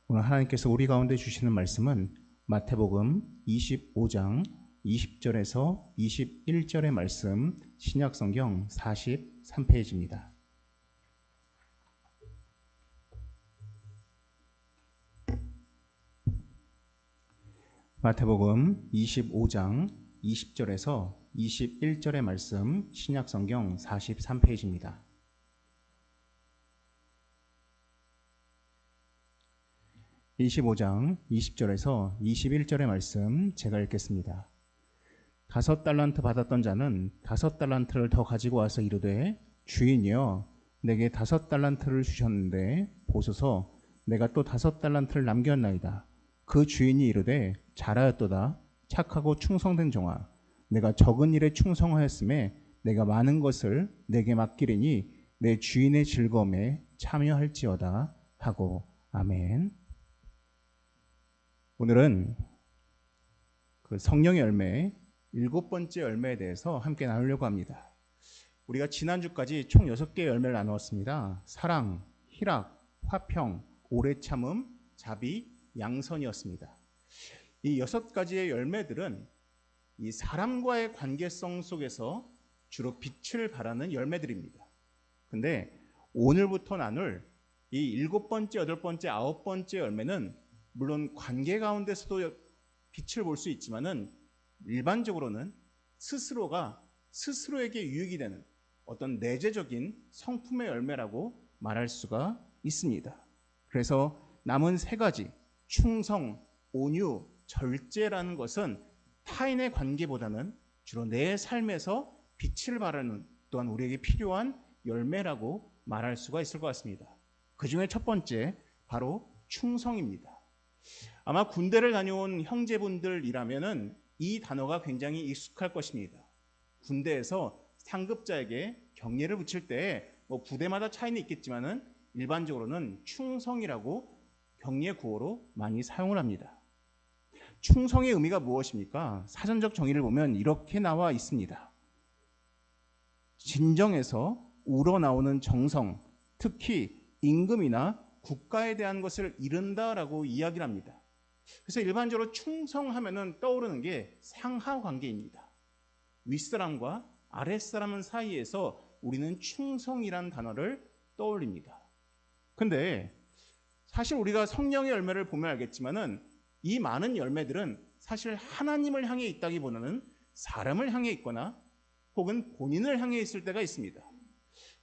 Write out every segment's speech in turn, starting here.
오늘 하나님께서 우리 가운데 주시는 말씀은 마태복음 25장 20절에서 21절의 말씀, 신약성경 43페이지입니다. 마태복음 25장 20절에서 21절의 말씀, 신약성경 43페이지입니다. 25장 20절에서 21절의 말씀 제가 읽겠습니다. 5달란트 받았던 자는 5달란트를 더 가지고 와서 이르되 주인이여 내게 5달란트를 주셨는데 보소서 내가 또 5달란트를 남겼나이다. 그 주인이 이르되 잘하였도다. 착하고 충성된 종아 내가 적은 일에 충성하였음에 내가 많은 것을 내게 맡기리니 내 주인의 즐거움에 참여할지어다 하고 아멘. 오늘은 그 성령의 열매 7번째 열매에 대해서 함께 나누려고 합니다. 우리가 지난주까지 총 6개의 열매를 나누었습니다. 사랑, 희락, 화평, 오래 참음, 자비, 양선이었습니다. 이 6가지의 열매들은 이 사람과의 관계성 속에서 주로 빛을 발하는 열매들입니다. 근데 오늘부터 나눌 이 7번째, 8번째, 9번째 열매는 물론 관계 가운데서도 빛을 볼 수 있지만은 일반적으로는 스스로가 스스로에게 유익이 되는 어떤 내재적인 성품의 열매라고 말할 수가 있습니다. 그래서 남은 3가지 충성, 온유, 절제라는 것은 타인의 관계보다는 주로 내 삶에서 빛을 발하는 또한 우리에게 필요한 열매라고 말할 수가 있을 것 같습니다. 그 중에 첫 번째 바로 충성입니다. 아마 군대를 다녀온 형제분들이라면은 이 단어가 굉장히 익숙할 것입니다. 군대에서 상급자에게 경례를 붙일 때 부대마다 차이는 있겠지만은 일반적으로는 충성이라고 경례 구호로 많이 사용을 합니다. 충성의 의미가 무엇입니까? 사전적 정의를 보면 이렇게 나와 있습니다. 진정에서 우러나오는 정성, 특히 임금이나 국가에 대한 것을 이룬다라고 이야기를 합니다. 그래서 일반적으로 충성하면은 떠오르는 게 상하 관계입니다. 윗사람과 아랫사람 사이에서 우리는 충성이란 단어를 떠올립니다. 근데 사실 우리가 성령의 열매를 보면 알겠지만은 이 많은 열매들은 사실 하나님을 향해 있다기보다는 사람을 향해 있거나 혹은 본인을 향해 있을 때가 있습니다.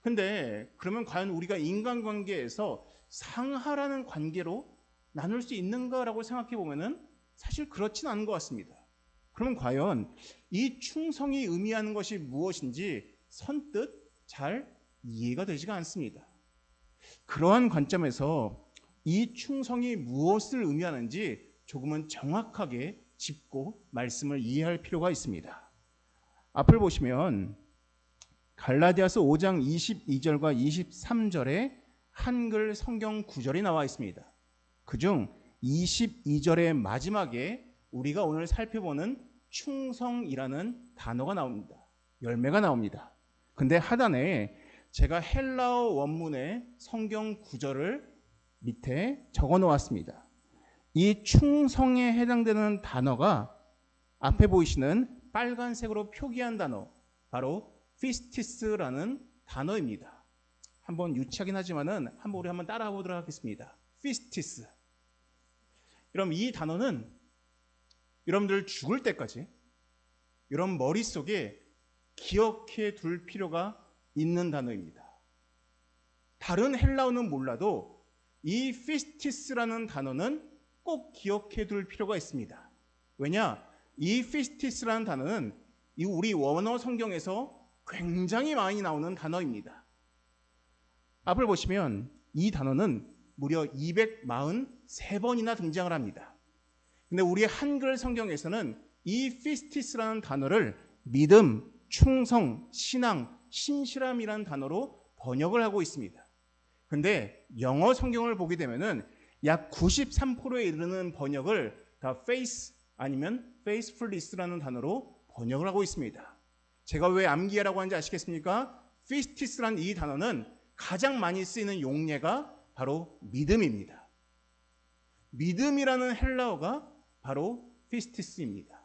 근데 그러면 과연 우리가 인간관계에서 상하라는 관계로 나눌 수 있는가라고 생각해 보면은 사실 그렇진 않은 것 같습니다. 그러면 과연 이 충성이 의미하는 것이 무엇인지 선뜻 잘 이해가 되지가 않습니다. 그러한 관점에서 이 충성이 무엇을 의미하는지 조금은 정확하게 짚고 말씀을 이해할 필요가 있습니다. 앞을 보시면 갈라디아서 5장 22절과 23절에 한글 성경 구절이 나와 있습니다. 그중 22절의 마지막에 우리가 오늘 살펴보는 충성이라는 단어가 나옵니다. 열매가 나옵니다. 근데 하단에 제가 헬라어 원문의 성경 구절을 밑에 적어 놓았습니다. 이 충성에 해당되는 단어가 앞에 보이시는 빨간색으로 표기한 단어, 바로 피스티스라는 단어입니다. 한번 유치하긴 하지만은 우리 한번 따라해 보도록 하겠습니다. 피스티스. 그럼 이 단어는 여러분들 죽을 때까지 여러분 머릿속에 기억해 둘 필요가 있는 단어입니다. 다른 헬라어는 몰라도 이 피스티스라는 단어는 꼭 기억해 둘 필요가 있습니다. 왜냐? 이 피스티스라는 단어는 우리 원어 성경에서 굉장히 많이 나오는 단어입니다. 앞을 보시면 이 단어는 무려 243번이나 등장을 합니다. 근데 우리 한글 성경에서는 이 피스티스라는 단어를 믿음, 충성, 신앙, 신실함이라는 단어로 번역을 하고 있습니다. 근데 영어 성경을 보게 되면은 약 93%에 이르는 번역을 다 faith 아니면 faithfulness라는 단어로 번역을 하고 있습니다. 제가 왜 암기하라고 하는지 아시겠습니까? 피스티스라는 이 단어는 가장 많이 쓰이는 용례가 바로 믿음입니다. 믿음이라는 헬라어가 바로 피스티스입니다.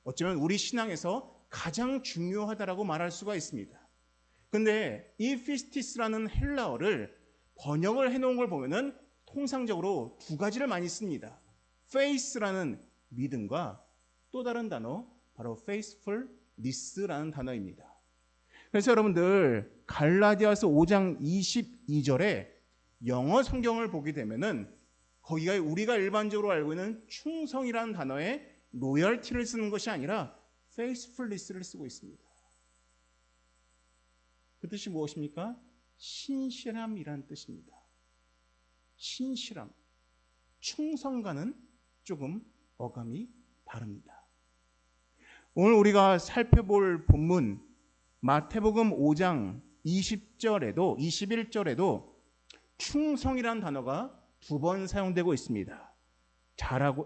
어쩌면 우리 신앙에서 가장 중요하다라고 말할 수가 있습니다. 근데 이 피스티스라는 헬라어를 번역을 해놓은 걸 보면은 통상적으로 두 가지를 많이 씁니다. faith라는 믿음과 또 다른 단어, 바로 faithfulness라는 단어입니다. 그래서 여러분들 갈라디아서 5장 22절에 영어 성경을 보게 되면은 거기가 우리가 일반적으로 알고 있는 충성이라는 단어에 로열티를 쓰는 것이 아니라 faithfulness를 쓰고 있습니다. 그 뜻이 무엇입니까? 신실함이라는 뜻입니다. 신실함, 충성과는 조금 어감이 다릅니다. 오늘 우리가 살펴볼 본문 마태복음 5장 20절에도 21절에도 충성이라는 단어가 두 번 사용되고 있습니다.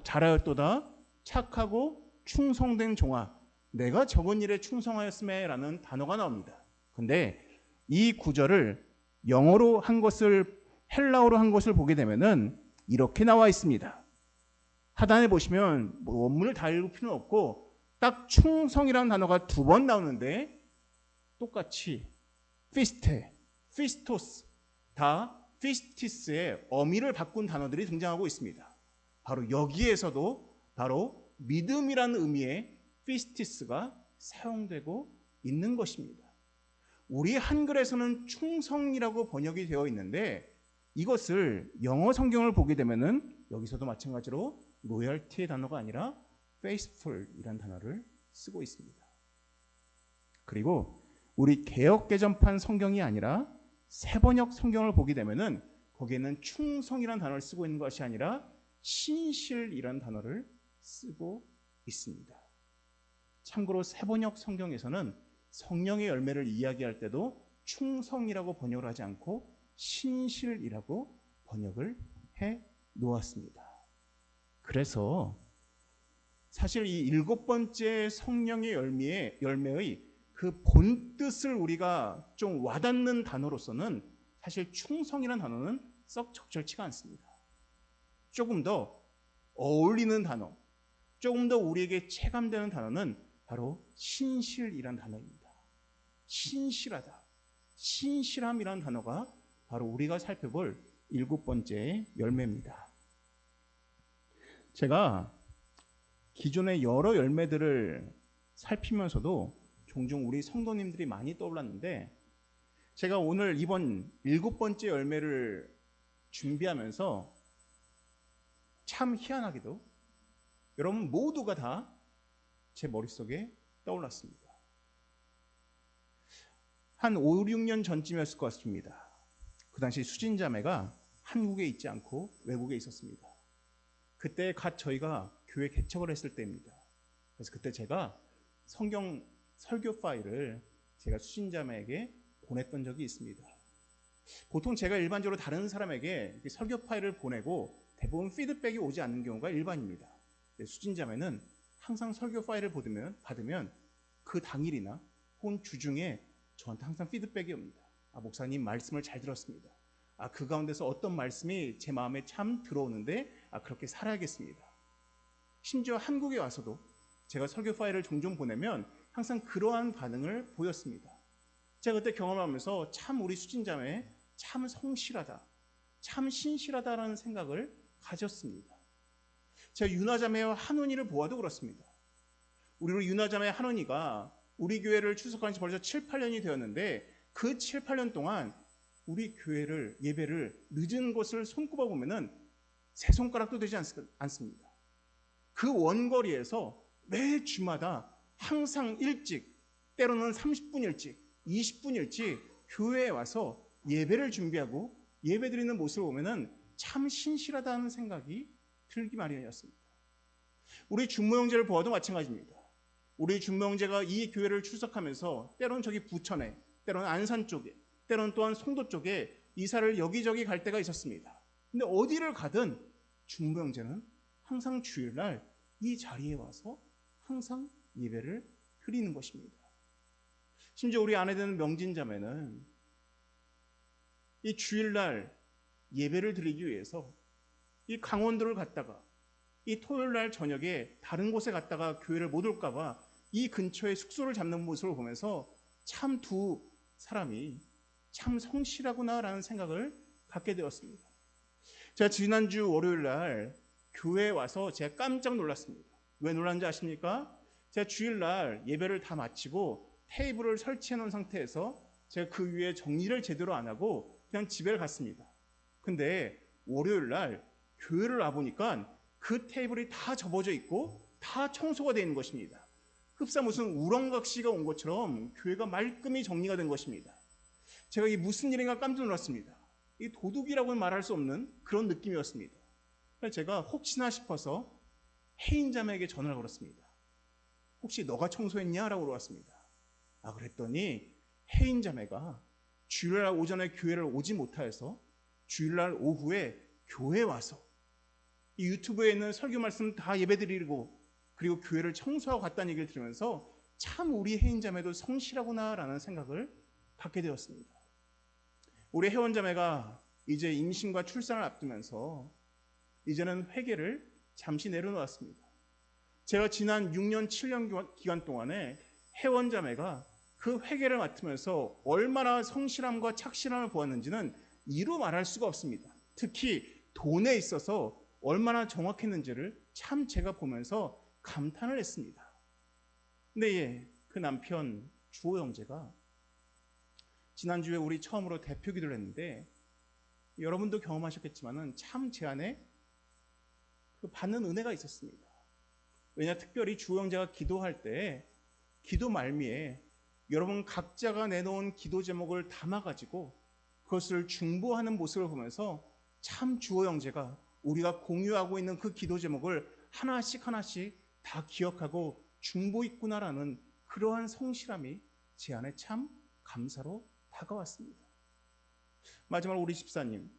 잘하였도다 착하고 충성된 종아 내가 적은 일에 충성하였음에 라는 단어가 나옵니다. 근데 이 구절을 영어로 한 것을 헬라어로 한 것을 보게 되면은 이렇게 나와 있습니다. 하단에 보시면 원문을 다 읽을 필요는 없고 딱 충성이라는 단어가 두 번 나오는데 똑같이 피스테, 피스토스 다 피스티스의 어미를 바꾼 단어들이 등장하고 있습니다. 바로 여기에서도 바로 믿음이라는 의미의 피스티스가 사용되고 있는 것입니다. 우리 한글에서는 충성이라고 번역이 되어 있는데 이것을 영어 성경을 보게 되면은 여기서도 마찬가지로 로열티의 단어가 아니라 faithful이라는 단어를 쓰고 있습니다. 그리고 우리 개역개정판 성경이 아니라 새번역 성경을 보게 되면은 거기에는 충성이라는 단어를 쓰고 있는 것이 아니라 신실이라는 단어를 쓰고 있습니다. 참고로 새번역 성경에서는 성령의 열매를 이야기할 때도 충성이라고 번역을 하지 않고 신실이라고 번역을 해 놓았습니다. 그래서 사실 이 7번째 성령의 열매의 그 본뜻을 우리가 좀 와닿는 단어로서는 사실 충성이라는 단어는 썩 적절치가 않습니다. 조금 더 어울리는 단어, 조금 더 우리에게 체감되는 단어는 바로 신실이라는 단어입니다. 신실하다, 신실함이라는 단어가 바로 우리가 살펴볼 7번째 열매입니다. 제가 기존의 여러 열매들을 살피면서도 종종 우리 성도님들이 많이 떠올랐는데 제가 오늘 이번 7번째 열매를 준비하면서 참 희한하게도 여러분 모두가 다 제 머릿속에 떠올랐습니다. 한 5, 6년 전쯤이었을 것 같습니다. 그 당시 수진자매가 한국에 있지 않고 외국에 있었습니다. 그때 갓 저희가 교회 개척을 했을 때입니다. 그래서 그때 제가 성경 설교 파일을 제가 수진자매에게 보냈던 적이 있습니다. 보통 제가 일반적으로 다른 사람에게 설교 파일을 보내고 대부분 피드백이 오지 않는 경우가 일반입니다. 수진자매는 항상 설교 파일을 받으면 그 당일이나 혹은 주중에 저한테 항상 피드백이 옵니다. 목사님 말씀을 잘 들었습니다. 그 가운데서 어떤 말씀이 제 마음에 참 들어오는데 그렇게 살아야겠습니다. 심지어 한국에 와서도 제가 설교 파일을 종종 보내면 항상 그러한 반응을 보였습니다. 제가 그때 경험하면서 참 우리 수진자매 참 성실하다, 참 신실하다라는 생각을 가졌습니다. 제가 윤아자매와 한원이를 보아도 그렇습니다. 우리 윤아자매 한원이가 우리 교회를 출석한 지 벌써 7, 8년이 되었는데 그 7, 8년 동안 우리 교회를 예배를 늦은 것을 손꼽아 보면은 세 손가락도 되지 않습니다. 그 원거리에서 매 주마다 항상 일찍, 때로는 30분 일찍, 20분 일찍 교회에 와서 예배를 준비하고 예배 드리는 모습을 보면은 참 신실하다는 생각이 들기 마련이었습니다. 우리 준모 형제를 보아도 마찬가지입니다. 우리 준모 형제가 이 교회를 출석하면서 때로는 저기 부천에, 때로는 안산 쪽에, 때로는 또한 송도 쪽에 이사를 여기저기 갈 때가 있었습니다. 근데 어디를 가든 준모 형제는 항상 주일날 이 자리에 와서 항상 예배를 드리는 것입니다. 심지어 우리 아내 되는 명진자매는 이 주일날 예배를 드리기 위해서 이 강원도를 갔다가 이 토요일 날 저녁에 다른 곳에 갔다가 교회를 못 올까 봐 이 근처에 숙소를 잡는 모습을 보면서 참 두 사람이 참 성실하구나라는 생각을 갖게 되었습니다. 제가 지난주 월요일 날 교회에 와서 제가 깜짝 놀랐습니다. 왜 놀랐는지 아십니까? 제가 주일날 예배를 다 마치고 테이블을 설치해 놓은 상태에서 제가 그 위에 정리를 제대로 안 하고 그냥 집에 갔습니다. 근데 월요일 날 교회를 와보니까 그 테이블이 다 접어져 있고 다 청소가 되어 있는 것입니다. 흡사 무슨 우렁각시가 온 것처럼 교회가 말끔히 정리가 된 것입니다. 제가 이게 무슨 일인가 깜짝 놀랐습니다. 이 도둑이라고는 말할 수 없는 그런 느낌이었습니다. 그래서 제가 혹시나 싶어서 혜인 자매에게 전화를 걸었습니다. 혹시 너가 청소했냐? 라고 물어봤습니다. 그랬더니 혜인 자매가 주일날 오전에 교회를 오지 못하여서 주일날 오후에 교회에 와서 이 유튜브에 있는 설교 말씀 다 예배드리고 그리고 교회를 청소하고 갔다는 얘기를 들으면서 참 우리 혜인 자매도 성실하구나라는 생각을 갖게 되었습니다. 우리 혜원 자매가 이제 임신과 출산을 앞두면서 이제는 회개를 잠시 내려놓았습니다. 제가 지난 6년, 7년 기간 동안에 혜원 자매가 그 회개를 맡으면서 얼마나 성실함과 착실함을 보았는지는 이루 말할 수가 없습니다. 특히 돈에 있어서 얼마나 정확했는지를 참 제가 보면서 감탄을 했습니다. 근데 그 남편 주호 형제가 지난주에 우리 처음으로 대표 기도를 했는데 여러분도 경험하셨겠지만 참 제 안에 그 받는 은혜가 있었습니다. 왜냐 특별히 주호 형제가 기도할 때 기도 말미에 여러분 각자가 내놓은 기도 제목을 담아가지고 그것을 중보하는 모습을 보면서 참 주호 형제가 우리가 공유하고 있는 그 기도 제목을 하나씩 다 기억하고 중보했구나라는 그러한 성실함이 제 안에 참 감사로 다가왔습니다. 마지막으로 우리 집사님,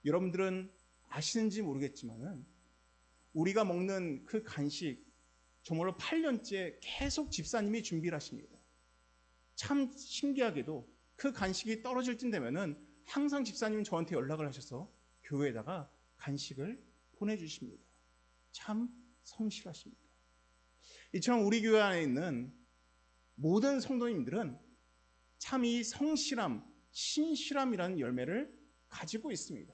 여러분들은 아시는지 모르겠지만 우리가 먹는 그 간식 정말로 8년째 계속 집사님이 준비를 하십니다. 참 신기하게도 그 간식이 떨어질 쯤 되면은 항상 집사님은 저한테 연락을 하셔서 교회에다가 간식을 보내주십니다. 참 성실하십니다. 이처럼 우리 교회 안에 있는 모든 성도님들은 참 이 성실함, 신실함이라는 열매를 가지고 있습니다.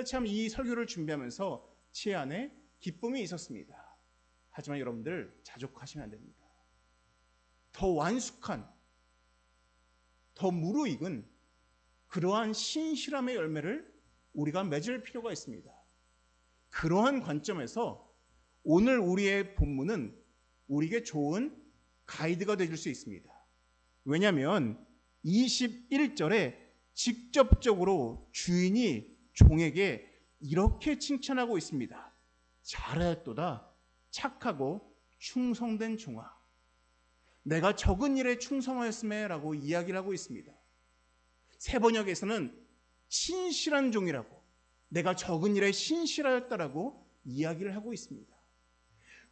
참 이 설교를 준비하면서 제 안에 기쁨이 있었습니다. 하지만 여러분들 자족하시면 안 됩니다. 더 완숙한, 더 무르익은 그러한 신실함의 열매를 우리가 맺을 필요가 있습니다. 그러한 관점에서 오늘 우리의 본문은 우리에게 좋은 가이드가 되줄 수 있습니다. 왜냐하면 21절에 직접적으로 주인이 종에게 이렇게 칭찬하고 있습니다. 잘하였도다 착하고 충성된 종아. 내가 적은 일에 충성하였음에 라고 이야기를 하고 있습니다. 새 번역에서는 신실한 종이라고, 내가 적은 일에 신실하였다라고 이야기를 하고 있습니다.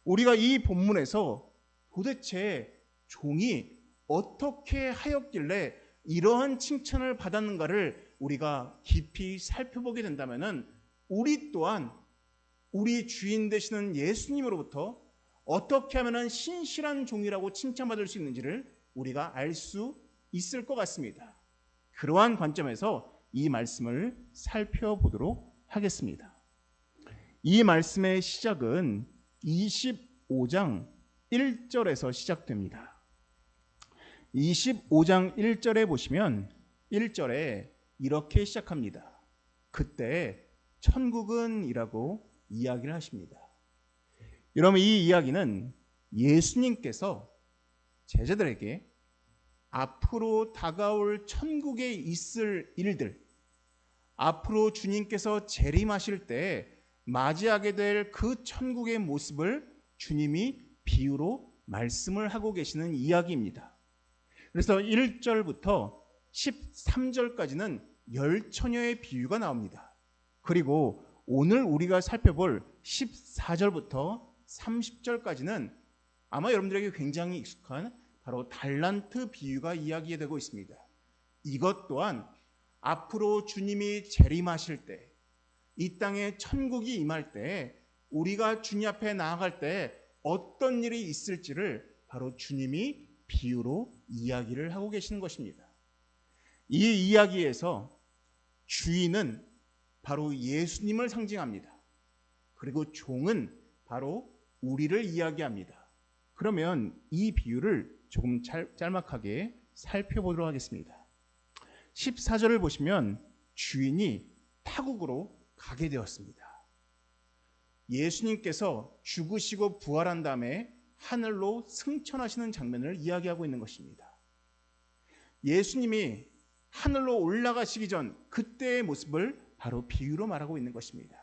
우리가 이 본문에서 도대체 종이 어떻게 하였길래 이러한 칭찬을 받았는가를 우리가 깊이 살펴보게 된다면 우리 또한 우리 주인 되시는 예수님으로부터 어떻게 하면 신실한 종이라고 칭찬받을 수 있는지를 우리가 알 수 있을 것 같습니다. 그러한 관점에서 이 말씀을 살펴보도록 하겠습니다. 이 말씀의 시작은 25장 1절에서 시작됩니다. 25장 1절에 보시면 1절에 이렇게 시작합니다. 그때 천국은 이라고 이야기를 하십니다. 여러분 이 이야기는 예수님께서 제자들에게 앞으로 다가올 천국에 있을 일들, 앞으로 주님께서 재림하실 때 맞이하게 될 그 천국의 모습을 주님이 비유로 말씀을 하고 계시는 이야기입니다. 그래서 1절부터 13절까지는 10처녀의 비유가 나옵니다. 그리고 오늘 우리가 살펴볼 14절부터 30절까지는 아마 여러분들에게 굉장히 익숙한 바로 달란트 비유가 이야기되고 있습니다. 이것 또한 앞으로 주님이 재림하실 때 이 땅에 천국이 임할 때, 우리가 주님 앞에 나아갈 때 어떤 일이 있을지를 바로 주님이 비유로 이야기를 하고 계시는 것입니다. 이 이야기에서 주인은 바로 예수님을 상징합니다. 그리고 종은 바로 우리를 이야기합니다. 그러면 이 비유를 조금 짤막하게 살펴보도록 하겠습니다. 14절을 보시면 주인이 타국으로 가게 되었습니다. 예수님께서 죽으시고 부활한 다음에 하늘로 승천하시는 장면을 이야기하고 있는 것입니다. 예수님이 하늘로 올라가시기 전 그때의 모습을 바로 비유로 말하고 있는 것입니다.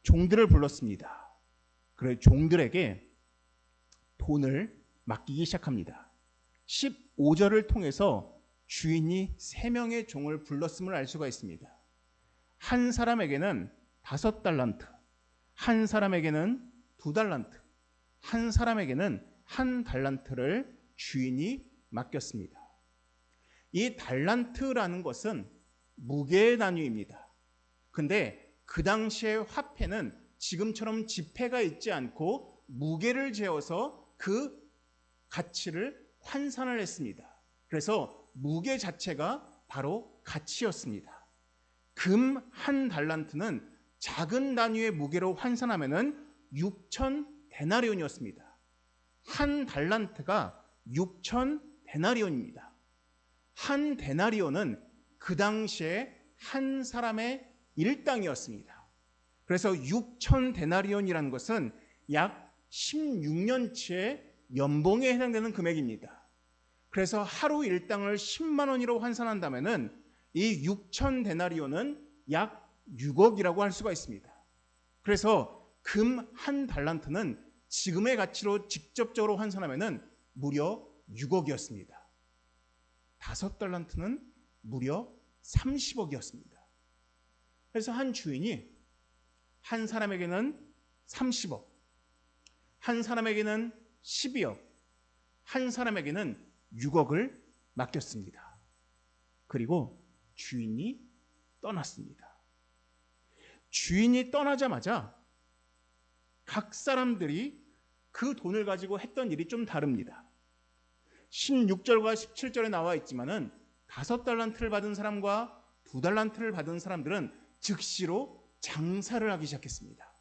종들을 불렀습니다. 그래 종들에게 돈을 맡기기 시작합니다. 15절을 통해서 주인이 3명의 종을 불렀음을 알 수가 있습니다. 한 사람에게는 5달란트, 한 사람에게는 2달란트, 한 사람에게는 1달란트를 주인이 맡겼습니다. 이 달란트라는 것은 무게의 단위입니다. 근데 그 당시의 화폐는 지금처럼 지폐가 있지 않고 무게를 재어서 그 가치를 환산을 했습니다. 그래서 무게 자체가 바로 가치였습니다. 금 1달란트는 작은 단위의 무게로 환산하면 6,000데나리온이었습니다. 1달란트가 6,000데나리온입니다. 1데나리온은 그 당시에 한 사람의 일당이었습니다. 그래서 6,000데나리온이라는 것은 약 16년치의 연봉에 해당되는 금액입니다. 그래서 하루 일당을 10만 원으로 환산한다면 이 6,000데나리온은 약 6억이라고 할 수가 있습니다. 그래서 금 1달란트는 지금의 가치로 직접적으로 환산하면 무려 6억이었습니다. 5달란트는 무려 30억이었습니다. 그래서 한 주인이 한 사람에게는 30억, 한 사람에게는 12억, 한 사람에게는 6억을 맡겼습니다. 그리고 주인이 떠났습니다. 주인이 떠나자마자 각 사람들이 그 돈을 가지고 했던 일이 좀 다릅니다. 16절과 17절에 나와 있지만은 5달란트를 받은 사람과 2달란트를 받은 사람들은 즉시로 장사를 하기 시작했습니다.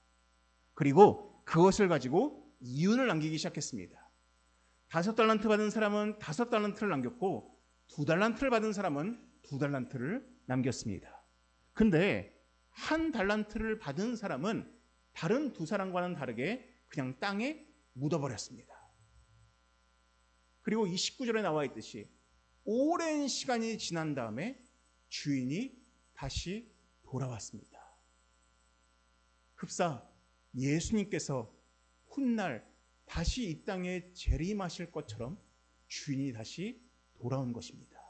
그리고 그것을 가지고 이윤을 남기기 시작했습니다. 5달란트 받은 사람은 5달란트를 남겼고 2달란트를 받은 사람은 2달란트를 남겼습니다. 근데 1달란트를 받은 사람은 다른 2사람과는 다르게 그냥 땅에 묻어버렸습니다. 그리고 29절에 나와 있듯이 오랜 시간이 지난 다음에 주인이 다시 돌아왔습니다. 흡사 예수님께서 훗날 다시 이 땅에 재림하실 것처럼 주인이 다시 돌아온 것입니다.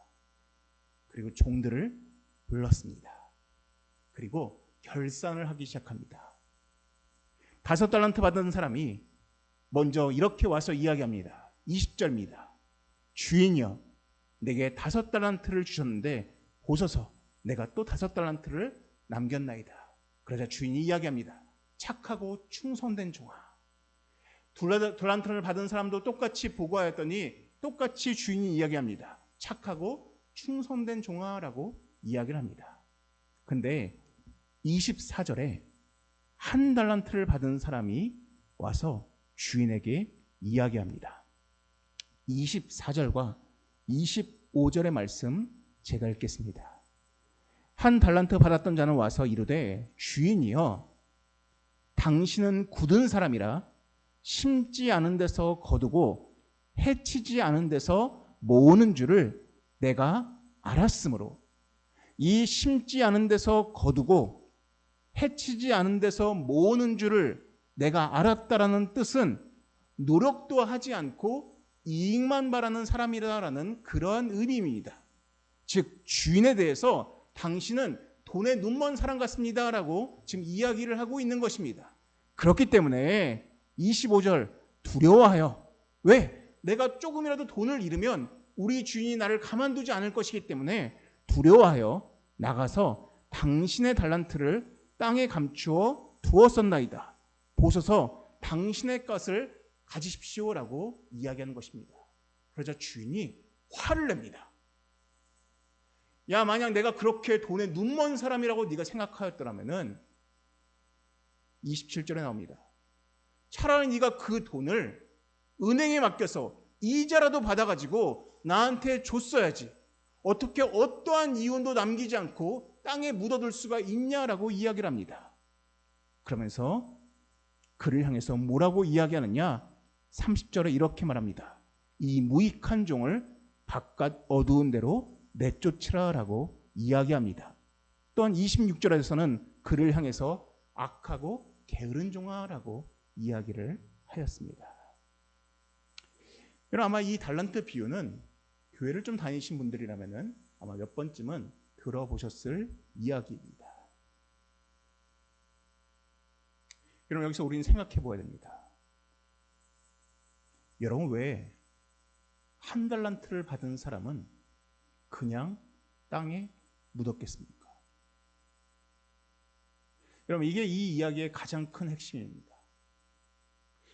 그리고 종들을 불렀습니다. 그리고 결산을 하기 시작합니다. 5달란트 받은 사람이 먼저 이렇게 와서 이야기합니다. 20절입니다. 주인이여, 내게 5달란트를 주셨는데 보소서, 내가 또 5달란트를 남겼나이다. 그러자 주인이 이야기합니다. 착하고 충성된 종아. 2달란트를 받은 사람도 똑같이 보고하였더니 똑같이 주인이 이야기합니다. 착하고 충성된 종아라고 이야기를 합니다. 근데 24절에 1달란트를 받은 사람이 와서 주인에게 이야기합니다. 24절과 25절의 말씀 제가 읽겠습니다. 1달란트 받았던 자는 와서 이르되 주인이여, 당신은 굳은 사람이라 심지 않은 데서 거두고 해치지 않은 데서 모으는 줄을 내가 알았으므로, 이 심지 않은 데서 거두고 해치지 않은 데서 모으는 줄을 내가 알았다라는 뜻은 노력도 하지 않고 이익만 바라는 사람이라는 그러한 의미입니다. 즉 주인에 대해서 당신은 돈에 눈먼 사람 같습니다라고 지금 이야기를 하고 있는 것입니다. 그렇기 때문에 25절 두려워하여, 왜? 내가 조금이라도 돈을 잃으면 우리 주인이 나를 가만두지 않을 것이기 때문에 두려워하여 나가서 당신의 달란트를 땅에 감추어 두었었나이다. 보소서 당신의 것을 가지십시오라고 이야기하는 것입니다. 그러자 주인이 화를 냅니다. 야, 만약 내가 그렇게 돈에 눈먼 사람이라고 네가 생각하였더라면은 27절에 나옵니다. 차라리 네가 그 돈을 은행에 맡겨서 이자라도 받아가지고 나한테 줬어야지. 어떻게 어떠한 이윤도 남기지 않고 땅에 묻어둘 수가 있냐라고 이야기를 합니다. 그러면서 그를 향해서 뭐라고 이야기하느냐? 30절에 이렇게 말합니다. 이 무익한 종을 바깥 어두운 데로 내쫓으라라고 이야기합니다. 또한 26절에서는 그를 향해서 악하고 게으른 종아라고 이야기를 하였습니다. 여러분, 아마 이 달란트 비유는 교회를 좀 다니신 분들이라면 아마 몇 번쯤은 들어보셨을 이야기입니다. 여러분, 여기서 우리는 생각해 보아야 됩니다. 여러분, 왜 한 달란트를 받은 사람은 그냥 땅에 묻었겠습니까? 여러분, 이게 이 이야기의 가장 큰 핵심입니다.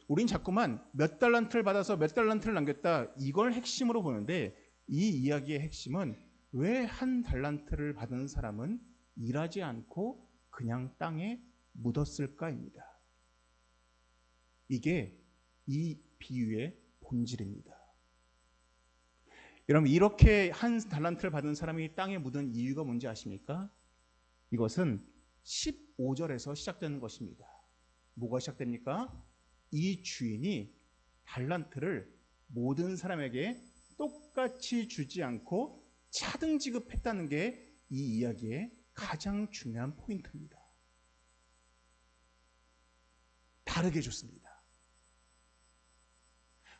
우린 자꾸만 몇 달란트를 받아서 몇 달란트를 남겼다, 이걸 핵심으로 보는데 이 이야기의 핵심은 왜 한 달란트를 받은 사람은 일하지 않고 그냥 땅에 묻었을까입니다. 이게 이 비유의 본질입니다. 여러분, 이렇게 한 달란트를 받은 사람이 땅에 묻은 이유가 뭔지 아십니까? 이것은 15절에서 시작되는 것입니다. 뭐가 시작됩니까? 이 주인이 달란트를 모든 사람에게 똑같이 주지 않고 차등 지급했다는 게 이 이야기의 가장 중요한 포인트입니다. 다르게 줬습니다.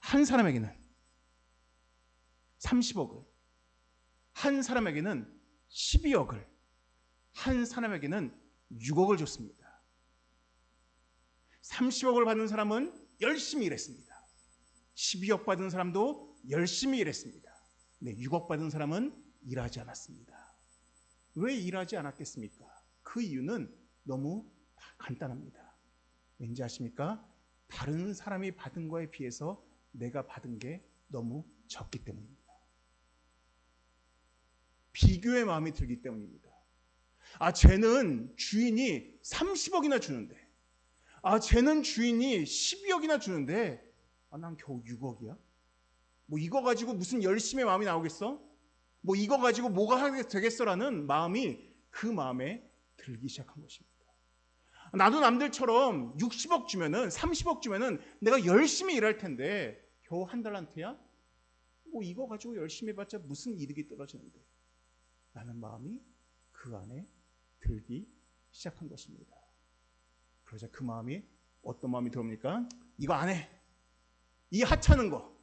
한 사람에게는 30억을, 한 사람에게는 12억을, 한 사람에게는 6억을 줬습니다. 30억을 받은 사람은 열심히 일했습니다. 12억 받은 사람도 열심히 일했습니다. 네, 6억 받은 사람은 일하지 않았습니다. 왜 일하지 않았겠습니까? 그 이유는 너무 간단합니다. 왠지 아십니까? 다른 사람이 받은 거에 비해서 내가 받은 게 너무 적기 때문입니다. 비교의 마음이 들기 때문입니다. 아, 쟤는 주인이 30억이나 주는데, 아, 쟤는 주인이 12억이나 주는데, 아, 난 겨우 6억이야? 뭐 이거 가지고 무슨 열심의 마음이 나오겠어? 뭐 이거 가지고 뭐가 되겠어라는 마음이 그 마음에 들기 시작한 것입니다. 나도 남들처럼 60억 주면은, 30억 주면은 내가 열심히 일할 텐데 겨우 한 달란트야? 뭐 이거 가지고 열심히 해봤자 무슨 이득이 떨어지는데 라는 마음이 그 안에 들기 시작한 것입니다. 그러자 그 마음이 어떤 마음이 들어옵니까? 이거 안 해. 이 하찮은 거,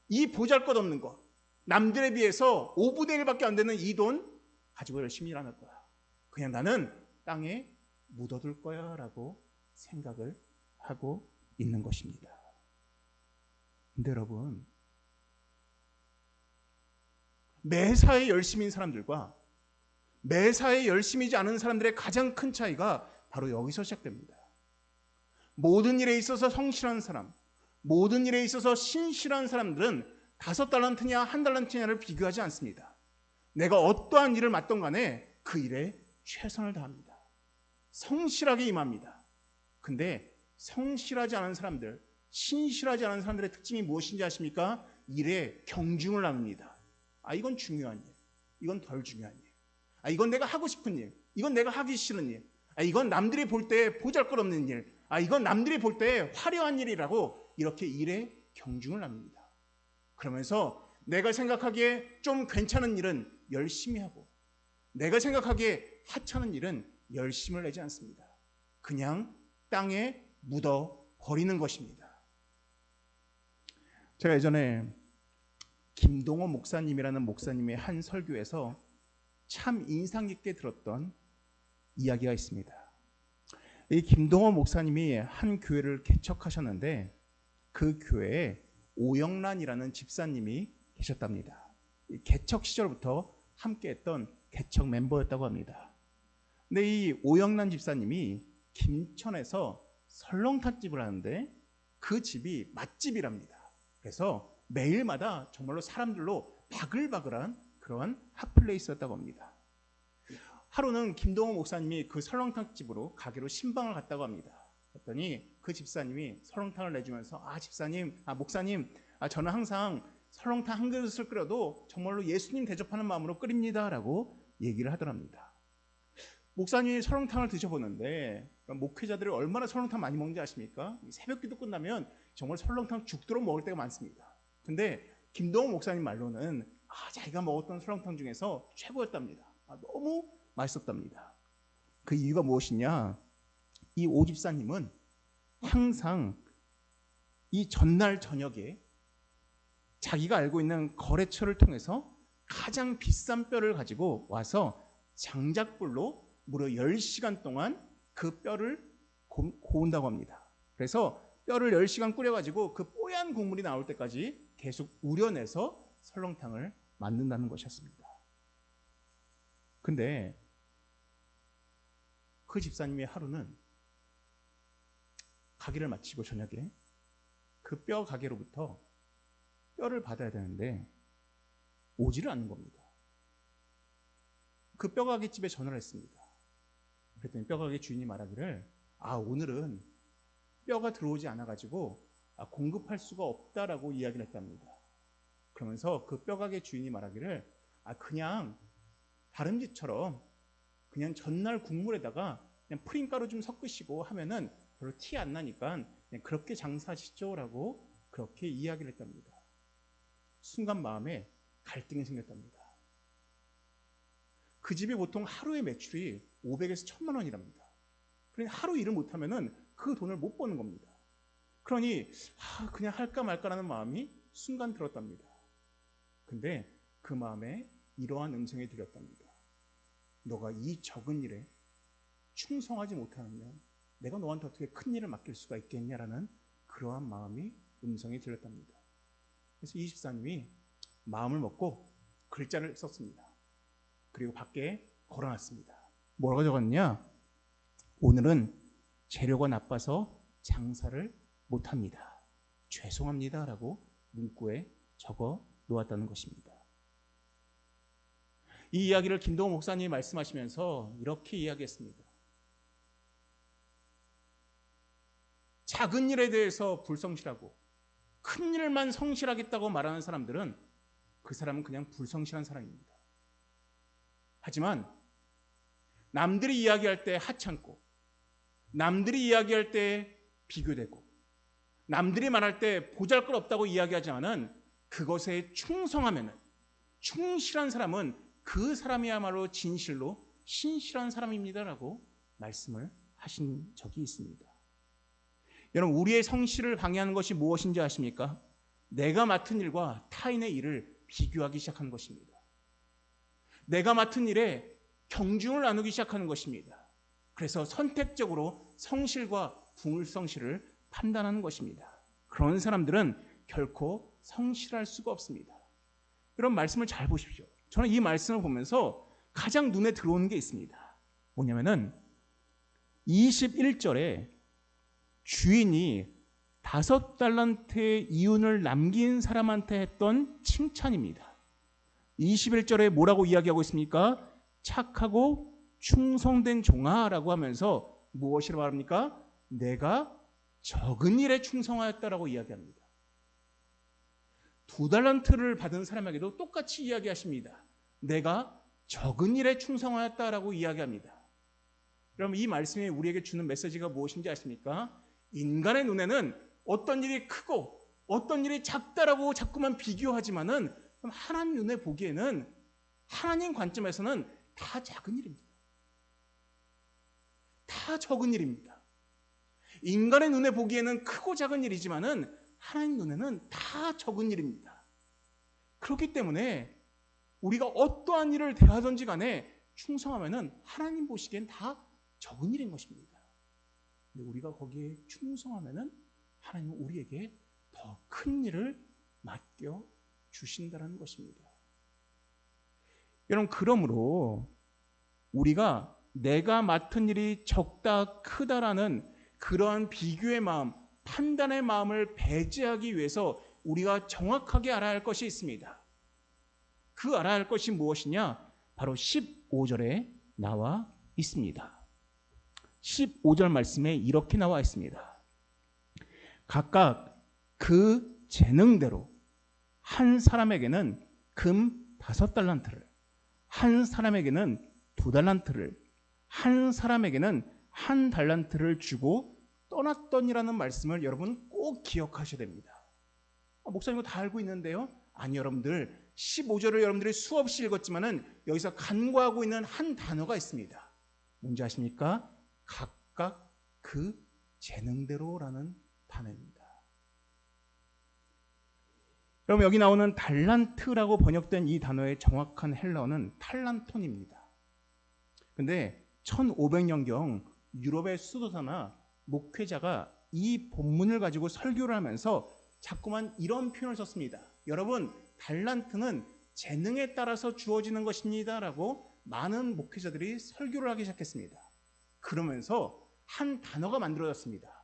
이 보잘것없는 거, 남들에 비해서 5분의 1밖에 안 되는 이 돈 가지고 열심히 일 안 할 거야. 그냥 나는 땅에 묻어둘 거야 라고 생각을 하고 있는 것입니다. 근데 여러분, 매사에 열심인 사람들과 매사에 열심이지 않은 사람들의 가장 큰 차이가 바로 여기서 시작됩니다. 모든 일에 있어서 성실한 사람, 모든 일에 있어서 신실한 사람들은 5달란트냐 1달란트냐를 비교하지 않습니다. 내가 어떠한 일을 맡던 간에 그 일에 최선을 다합니다. 성실하게 임합니다. 근데 성실하지 않은 사람들, 신실하지 않은 사람들의 특징이 무엇인지 아십니까? 일에 경중을 나눕니다. 아, 이건 중요한 일, 이건 덜 중요한 일, 아, 이건 내가 하고 싶은 일, 이건 내가 하기 싫은 일, 아, 이건 남들이 볼 때 보잘것없는 일, 아, 이건 남들이 볼 때 화려한 일이라고 이렇게 일에 경중을 나눕니다. 그러면서 내가 생각하기에 좀 괜찮은 일은 열심히 하고, 내가 생각하기에 하찮은 일은 열심을 내지 않습니다. 그냥 땅에 묻어 버리는 것입니다. 제가 예전에 김동호 목사님이라는 목사님의 한 설교에서 참 인상 깊게 들었던 이야기가 있습니다. 이 김동호 목사님이 한 교회를 개척하셨는데 그 교회에 오영란이라는 집사님이 계셨답니다. 개척 시절부터 함께했던 개척 멤버였다고 합니다. 근데 이 오영란 집사님이 김천에서 설렁탕집을 하는데 그 집이 맛집이랍니다. 그래서 매일마다 정말로 사람들로 바글바글한 그런 핫플레이스였다고 합니다. 하루는 김동호 목사님이 그 설렁탕집으로 가게로 신방을 갔다고 합니다. 그랬더니 그 집사님이 설렁탕을 내주면서 목사님, 저는 항상 설렁탕 한 그릇을 끓여도 정말로 예수님 대접하는 마음으로 끓입니다 라고 얘기를 하더랍니다. 목사님이 설렁탕을 드셔보는데 목회자들이 얼마나 설렁탕 많이 먹는지 아십니까? 새벽기도 끝나면 정말 설렁탕 죽도록 먹을 때가 많습니다. 근데 김동호 목사님 말로는 자기가 먹었던 설렁탕 중에서 최고였답니다. 너무 맛있었답니다. 그 이유가 무엇이냐? 이 오 집사님은 항상 이 전날 저녁에 자기가 알고 있는 거래처를 통해서 가장 비싼 뼈를 가지고 와서 장작불로 무려 10시간 동안 그 뼈를 고운다고 합니다. 그래서 뼈를 10시간 끓여가지고 그 뽀얀 국물이 나올 때까지 계속 우려내서 설렁탕을 만든다는 것이었습니다. 근데 그 집사님의 하루는 가게를 마치고 저녁에 그 뼈 가게로부터 뼈를 받아야 되는데 오지를 않는 겁니다. 그 뼈 가게 집에 전화를 했습니다. 그랬더니 뼈 가게 주인이 말하기를 오늘은 뼈가 들어오지 않아가지고 공급할 수가 없다라고 이야기를 했답니다. 그러면서 그 뼈 가게 주인이 말하기를 그냥 다른 집처럼 그냥 전날 국물에다가 그냥 프린가루 좀 섞으시고 하면은 별로 티 안 나니까 그냥 그렇게 장사하시죠 라고 그렇게 이야기를 했답니다. 순간 마음에 갈등이 생겼답니다. 그 집이 보통 하루의 매출이 500에서 1000만 원이랍니다. 그러니 하루 일을 못하면은 그 돈을 못 버는 겁니다. 그러니 그냥 할까 말까라는 마음이 순간 들었답니다. 근데 그 마음에 이러한 음성이 들렸답니다. 너가 이 적은 일에 충성하지 못하면 내가 너한테 어떻게 큰 일을 맡길 수가 있겠냐라는 그러한 마음이 음성이 들렸답니다. 그래서 이 집사님이 마음을 먹고 글자를 썼습니다. 그리고 밖에 걸어놨습니다. 뭐라고 적었냐? 오늘은 재료가 나빠서 장사를 못합니다. 죄송합니다 라고 문구에 적어 놓았다는 것입니다. 이 이야기를 김동호 목사님이 말씀하시면서 이렇게 이야기했습니다. 작은 일에 대해서 불성실하고 큰 일만 성실하겠다고 말하는 사람들은 그 사람은 그냥 불성실한 사람입니다. 하지만 남들이 이야기할 때 하찮고 남들이 이야기할 때 비교되고 남들이 말할 때 보잘것없다고 이야기하지만은 그것에 충성하면은 충실한 사람은 그 사람이야말로 진실로 신실한 사람입니다라고 말씀을 하신 적이 있습니다. 여러분, 우리의 성실을 방해하는 것이 무엇인지 아십니까? 내가 맡은 일과 타인의 일을 비교하기 시작하는 것입니다. 내가 맡은 일에 경중을 나누기 시작하는 것입니다. 그래서 선택적으로 성실과 불성실을 판단하는 것입니다. 그런 사람들은 결코 성실할 수가 없습니다. 이런 말씀을 잘 보십시오. 저는 이 말씀을 보면서 가장 눈에 들어오는 게 있습니다. 뭐냐면은 21절에 주인이 5달란트의 이윤을 남긴 사람한테 했던 칭찬입니다. 21절에 뭐라고 이야기하고 있습니까? 착하고 충성된 종아라고 하면서 무엇이라고 말합니까? 내가 적은 일에 충성하였다라고 이야기합니다. 2달란트를 받은 사람에게도 똑같이 이야기하십니다. 내가 적은 일에 충성하였다라고 이야기합니다. 여러분, 이 말씀이 우리에게 주는 메시지가 무엇인지 아십니까? 인간의 눈에는 어떤 일이 크고 어떤 일이 작다라고 자꾸만 비교하지만은 하나님 눈에 보기에는 하나님 관점에서는 다 작은 일입니다. 다 적은 일입니다. 인간의 눈에 보기에는 크고 작은 일이지만은 하나님 눈에는 다 적은 일입니다. 그렇기 때문에 우리가 어떠한 일을 대하든지 간에 충성하면은 하나님 보시기엔 다 적은 일인 것입니다. 근데 우리가 거기에 충성하면은 하나님은 우리에게 더 큰 일을 맡겨 주신다는 것입니다. 여러분, 그러므로 우리가 내가 맡은 일이 적다 크다라는 그러한 비교의 마음, 판단의 마음을 배제하기 위해서 우리가 정확하게 알아야 할 것이 있습니다. 그 알아야 할 것이 무엇이냐? 바로 15절에 나와 있습니다. 15절 말씀에 이렇게 나와 있습니다. 각각 그 재능대로 한 사람에게는 금 5달란트를, 한 사람에게는 2달란트를, 한 사람에게는 1달란트를 주고 떠났더니라는 말씀을 여러분 꼭 기억하셔야 됩니다. 목사님 이거 다 알고 있는데요? 아니, 여러분들 15절을 여러분들이 수없이 읽었지만은 여기서 간과하고 있는 한 단어가 있습니다. 뭔지 아십니까? 각각 그 재능대로라는 단어입니다. 여러분, 여기 나오는 달란트라고 번역된 이 단어의 정확한 헬라어는 탈란톤입니다. 근데 1500년경 유럽의 수도사나 목회자가 이 본문을 가지고 설교를 하면서 자꾸만 이런 표현을 썼습니다. 여러분, 달란트는 재능에 따라서 주어지는 것입니다 라고 많은 목회자들이 설교를 하기 시작했습니다. 그러면서 한 단어가 만들어졌습니다.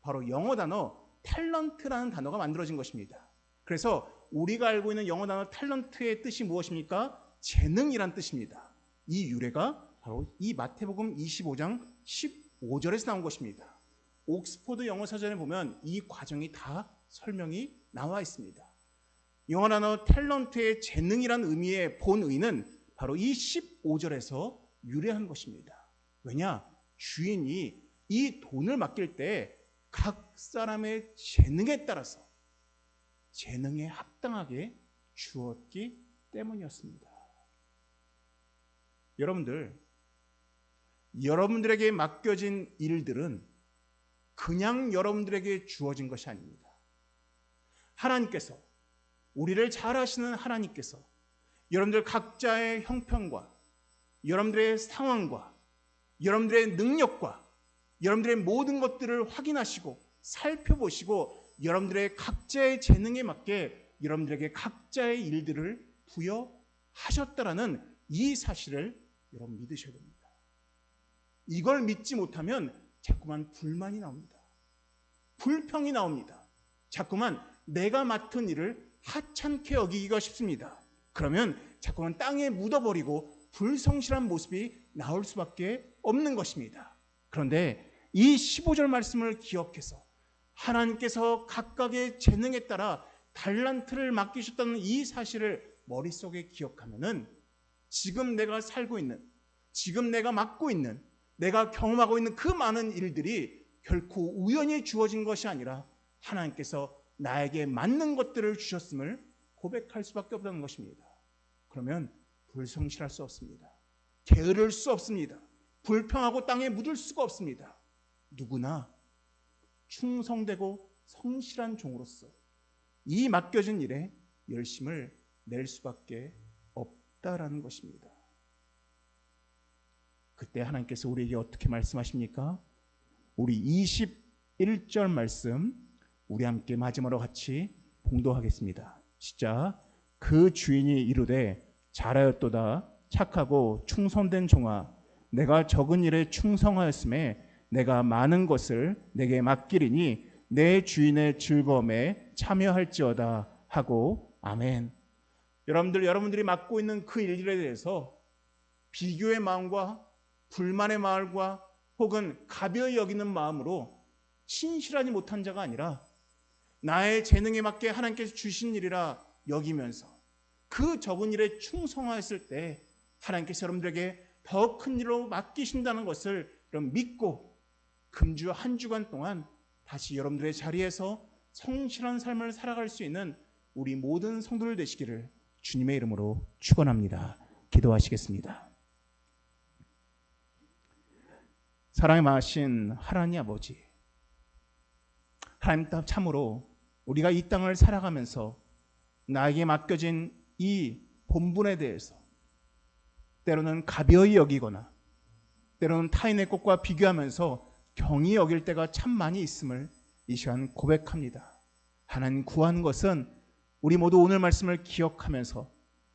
바로 영어 단어 탤런트라는 단어가 만들어진 것입니다. 그래서 우리가 알고 있는 영어 단어 탤런트의 뜻이 무엇입니까? 재능이란 뜻입니다. 이 유래가 바로 이 마태복음 25장 15절에서 나온 것입니다. 옥스포드 영어 사전에 보면 이 과정이 다 설명이 나와 있습니다. 영어 단어 탤런트의 재능이란 의미의 본의는 바로 이 15절에서 유래한 것입니다. 왜냐? 주인이 이 돈을 맡길 때 각 사람의 재능에 따라서 재능에 합당하게 주었기 때문이었습니다. 여러분들에게 맡겨진 일들은 그냥 여러분들에게 주어진 것이 아닙니다. 하나님께서, 우리를 잘 아시는 하나님께서 여러분들 각자의 형편과 여러분들의 상황과 여러분들의 능력과 여러분들의 모든 것들을 확인하시고 살펴보시고 여러분들의 각자의 재능에 맞게 여러분들에게 각자의 일들을 부여하셨다라는 이 사실을 여러분 믿으셔야 됩니다. 이걸 믿지 못하면 자꾸만 불만이 나옵니다. 불평이 나옵니다. 자꾸만 내가 맡은 일을 하찮게 여기기가 쉽습니다. 그러면 자꾸만 땅에 묻어버리고 불성실한 모습이 나올 수밖에 없는 것입니다. 그런데 이 15절 말씀을 기억해서 하나님께서 각각의 재능에 따라 달란트를 맡기셨다는 이 사실을 머릿속에 기억하면은 지금 내가 살고 있는, 지금 내가 맡고 있는, 내가 경험하고 있는 그 많은 일들이 결코 우연히 주어진 것이 아니라 하나님께서 나에게 맞는 것들을 주셨음을 고백할 수밖에 없다는 것입니다. 그러면 불성실할 수 없습니다. 게으를 수 없습니다. 불평하고 땅에 묻을 수가 없습니다. 누구나 충성되고 성실한 종으로서 이 맡겨진 일에 열심을 낼 수밖에 없다라는 것입니다. 그때 하나님께서 우리에게 어떻게 말씀하십니까? 우리 21절 말씀 우리 함께 마지막으로 같이 봉독하겠습니다. 시작. 그 주인이 이르되 잘하였도다 착하고 충성된 종아, 내가 적은 일에 충성하였음에 내가 많은 것을 내게 맡기리니 내 주인의 즐거움에 참여할지어다 하고 아멘. 여러분들이 맡고 있는 그 일들에 대해서 비교의 마음과 불만의 마음과 혹은 가벼이 여기는 마음으로 신실하지 못한 자가 아니라 나의 재능에 맞게 하나님께서 주신 일이라 여기면서 그 적은 일에 충성하였을 때 하나님께서 여러분들에게 더 큰 일로 맡기신다는 것을 믿고 금주 한 주간 동안 다시 여러분들의 자리에서 성실한 삶을 살아갈 수 있는 우리 모든 성도들 되시기를 주님의 이름으로 축원합니다. 기도하시겠습니다. 사랑의 많으신 하나님 아버지, 하나님 참으로 우리가 이 땅을 살아가면서 나에게 맡겨진 이 본분에 대해서 때로는 가벼이 여기거나 때로는 타인의 것과 비교하면서 경히 여길 때가 참 많이 있음을 이 시간 고백합니다. 하나님, 구하는 것은 우리 모두 오늘 말씀을 기억하면서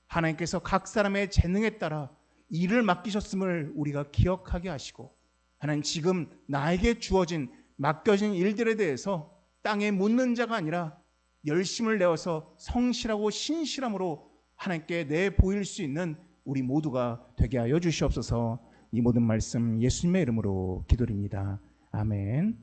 하나님께서 각 사람의 재능에 따라 일을 맡기셨음을 우리가 기억하게 하시고, 하나님 지금 나에게 주어진 맡겨진 일들에 대해서 땅에 묻는 자가 아니라 열심을 내어서 성실하고 신실함으로 하나님께 내보일 수 있는 우리 모두가 되게 하여 주시옵소서. 이 모든 말씀 예수님의 이름으로 기도드립니다. 아멘.